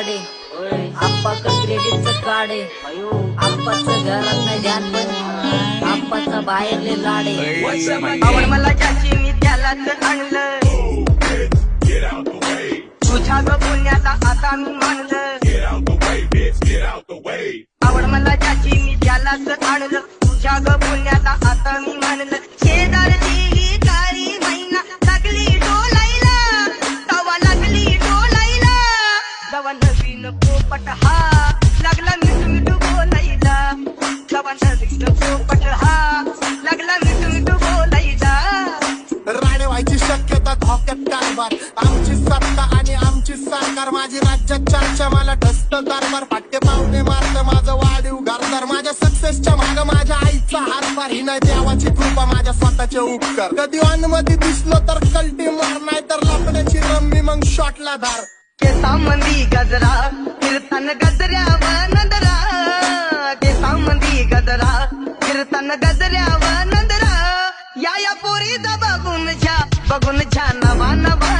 काढे आप्पाचं क्रेडिटचं काढे आप्पाचं घरात नाही ध्यान पण आप्पाचा बाहेरले लाडे आवड मला ज्याची मी त्यालाच आणलं तुझ्या ग पुण्याला आता मी मानलं आवड मला ज्याची मी त्यालाच आणलं तुझ्या ग पुण्याला आता मी मानलं शेजारची ही काळी मैना लागली डोलायला तवा लागली डोलायला जवा नवीन पोपट हा लागला मिठू मिठू बोलायला जवा नवीन पोपट हा लागला मिठू मिठू बोलायला राणे व्हायची शक्यता धोक्यात कारभार आमची सत्ता आणि आमची सरकार माझी राज्यात चर्चा मला ढस्त कारभार फाटके पावणे मारत माझं वाढीव घरदार माझ्या सक्सेसच्या माग माझ्या आईचा हातभार ही नाही देवाची कृपा माझ्या स्वतःचे उपकार कधी अनुमती दिसलो तर कल्टी मार नाही तर लपण्याची रम्मी मग शॉटला धार केसामंदी गजरा कीर्तन गजऱ्याव नंदरा केसामंदी गजरा कीर्तन गजऱ्याव नंदरा या पोरीचा बघून घ्या नवा नवा